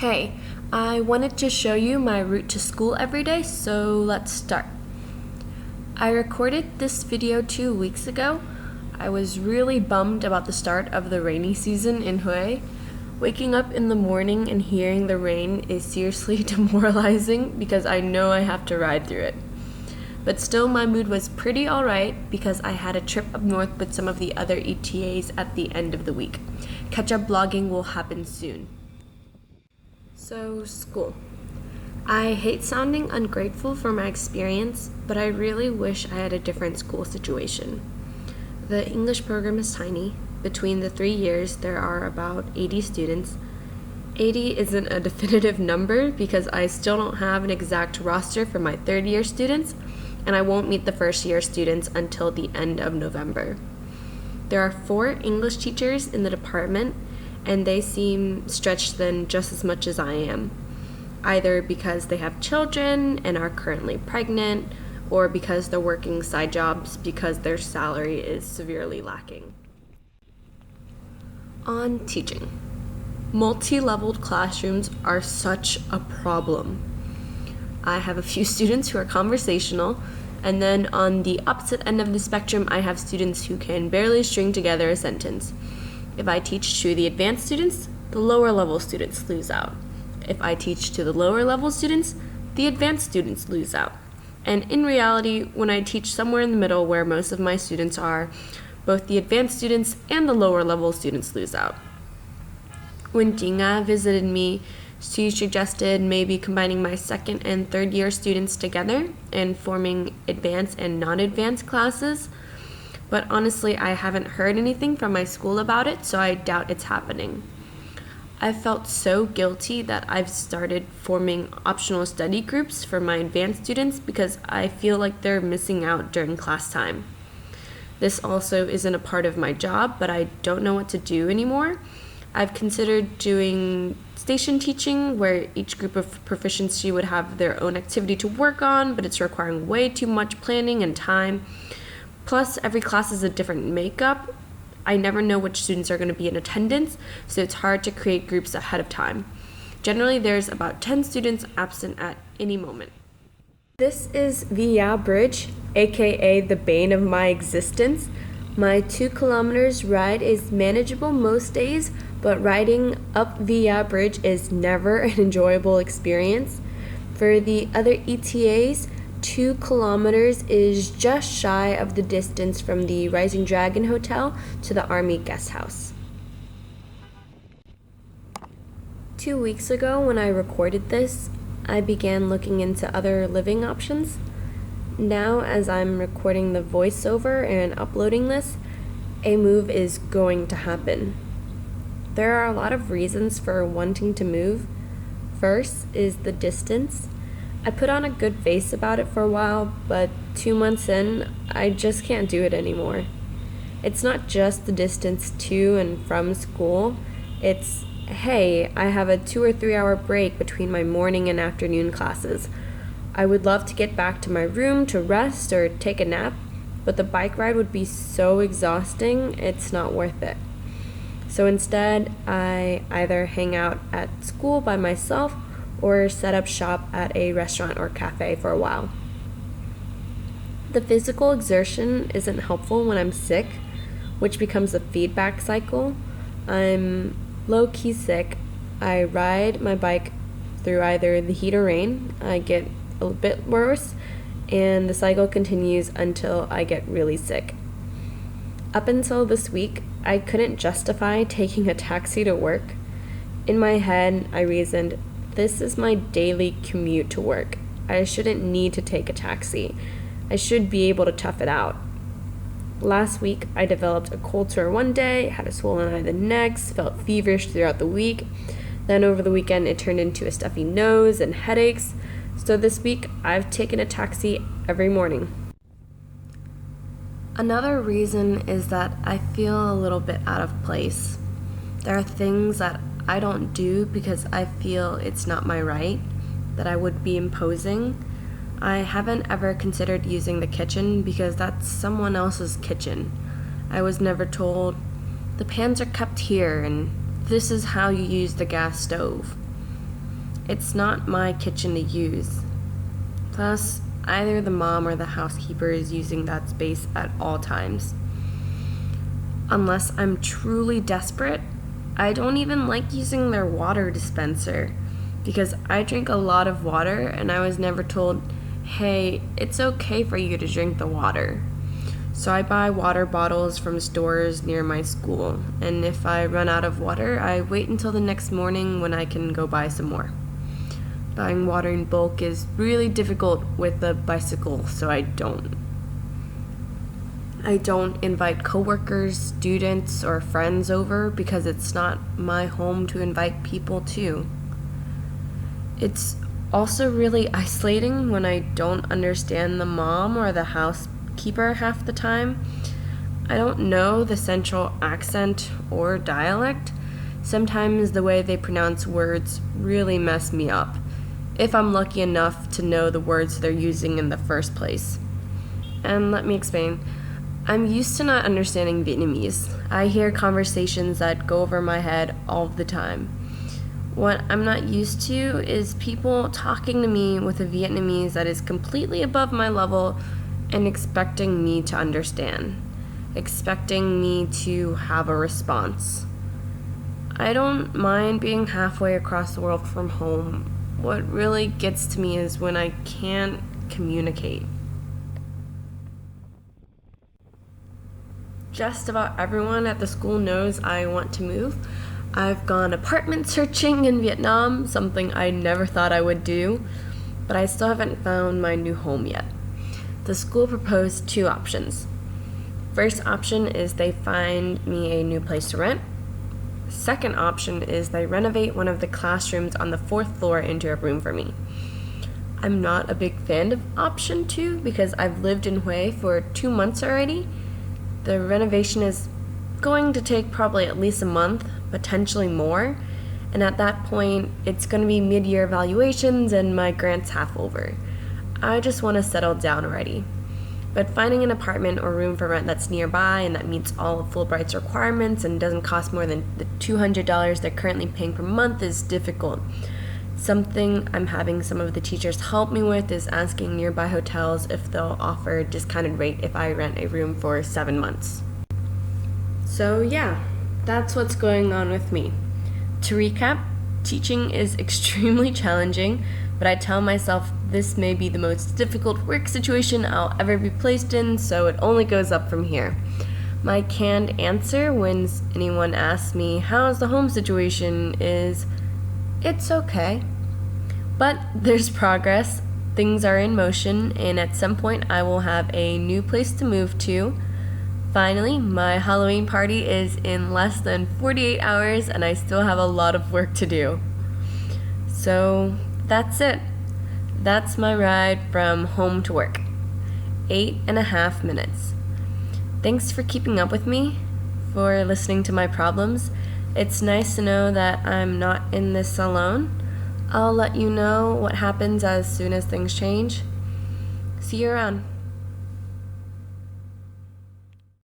Hey, I wanted to show you my route to school every day, so let's start. I recorded this video 2 weeks ago. I was really bummed about the start of the rainy season in Hue. Waking up in the morning and hearing the rain is seriously demoralizing because I know I have to ride through it. But still, my mood was pretty alright because I had a trip up north with some of the other ETAs at the end of the week. Catch-up vlogging will happen soon. So, school. I hate sounding ungrateful for my experience, but I really wish I had a different school situation. The English program is tiny. Between the 3 years, there are about 80 students. 80 isn't a definitive number because I still don't have an exact roster for my third-year students, and I won't meet the first-year students until the end of November. There are 4 English teachers in the department, and they seem stretched thin just as much as I am, either because they have children and are currently pregnant, or because they're working side jobs because their salary is severely lacking. On teaching. Multi-leveled classrooms are such a problem. I have a few students who are conversational, and then on the opposite end of the spectrum, I have students who can barely string together a sentence. If I teach to the advanced students, the lower level students lose out. If I teach to the lower level students, the advanced students lose out. And in reality, when I teach somewhere in the middle where most of my students are, both the advanced students and the lower level students lose out. When Jinga visited me, she suggested maybe combining my second and third year students together and forming advanced and non-advanced classes. But honestly, I haven't heard anything from my school about it, so I doubt it's happening. I felt so guilty that I've started forming optional study groups for my advanced students because I feel like they're missing out during class time. This also isn't a part of my job, but I don't know what to do anymore. I've considered doing station teaching, where each group of proficiency would have their own activity to work on, but it's requiring way too much planning and time. Plus, every class is a different makeup. I never know which students are going to be in attendance, so it's hard to create groups ahead of time. Generally, there's about 10 students absent at any moment. This is Via Bridge, aka the bane of my existence. My 2 kilometers ride is manageable most days, but riding up Via Bridge is never an enjoyable experience. For the other ETAs, 2 kilometers is just shy of the distance from the Rising Dragon Hotel to the Army Guest House. 2 weeks ago, when I recorded this, I began looking into other living options. Now, as I'm recording the voiceover and uploading this, a move is going to happen. There are a lot of reasons for wanting to move. First is the distance. I put on a good face about it for a while, but 2 months in, I just can't do it anymore. It's not just the distance to and from school. It's, hey, I have a 2 or 3 hour break between my morning and afternoon classes. I would love to get back to my room to rest or take a nap, but the bike ride would be so exhausting, it's not worth it. So instead, I either hang out at school by myself or set up shop at a restaurant or cafe for a while. The physical exertion isn't helpful when I'm sick, which becomes a feedback cycle. I'm low-key sick. I ride my bike through either the heat or rain. I get a bit worse, and the cycle continues until I get really sick. Up until this week, I couldn't justify taking a taxi to work. In my head, I reasoned, this is my daily commute to work. I shouldn't need to take a taxi. I should be able to tough it out. Last week, I developed a cold sore one day, had a swollen eye the next, felt feverish throughout the week. Then over the weekend, it turned into a stuffy nose and headaches. So this week, I've taken a taxi every morning. Another reason is that I feel a little bit out of place. There are things that I don't do because I feel it's not my right, that I would be imposing. I haven't ever considered using the kitchen because that's someone else's kitchen. I was never told, the pans are kept here and this is how you use the gas stove. It's not my kitchen to use. Plus, either the mom or the housekeeper is using that space at all times. Unless I'm truly desperate, I don't even like using their water dispenser because I drink a lot of water and I was never told, hey, it's okay for you to drink the water. So I buy water bottles from stores near my school, and if I run out of water, I wait until the next morning when I can go buy some more. Buying water in bulk is really difficult with a bicycle, so I don't invite coworkers, students, or friends over because it's not my home to invite people to. It's also really isolating when I don't understand the mom or the housekeeper half the time. I don't know the central accent or dialect. Sometimes the way they pronounce words really mess me up, if I'm lucky enough to know the words they're using in the first place. And let me explain. I'm used to not understanding Vietnamese. I hear conversations that go over my head all the time. What I'm not used to is people talking to me with a Vietnamese that is completely above my level and expecting me to understand, expecting me to have a response. I don't mind being halfway across the world from home. What really gets to me is when I can't communicate. Just about everyone at the school knows I want to move. I've gone apartment searching in Vietnam, something I never thought I would do, but I still haven't found my new home yet. The school proposed 2 options. First option is they find me a new place to rent. Second option is they renovate one of the classrooms on the 4th floor into a room for me. I'm not a big fan of option 2 because I've lived in Hue for 2 months already. The renovation is going to take probably at least a month, potentially more, and at that point, it's going to be mid-year evaluations and my grant's half over. I just want to settle down already. But finding an apartment or room for rent that's nearby and that meets all of Fulbright's requirements and doesn't cost more than the $200 they're currently paying per month is difficult. Something I'm having some of the teachers help me with is asking nearby hotels if they'll offer a discounted rate if I rent a room for 7 months. So yeah, that's what's going on with me. To recap, teaching is extremely challenging, but I tell myself this may be the most difficult work situation I'll ever be placed in, so it only goes up from here. My canned answer when anyone asks me, how's the home situation, is, it's okay. But there's progress, things are in motion, and at some point I will have a new place to move to. Finally, my Halloween party is in less than 48 hours and I still have a lot of work to do. So that's it. That's my ride from home to work. 8.5 minutes. Thanks for keeping up with me, for listening to my problems. It's nice to know that I'm not in this alone. I'll let you know what happens as soon as things change. See you around.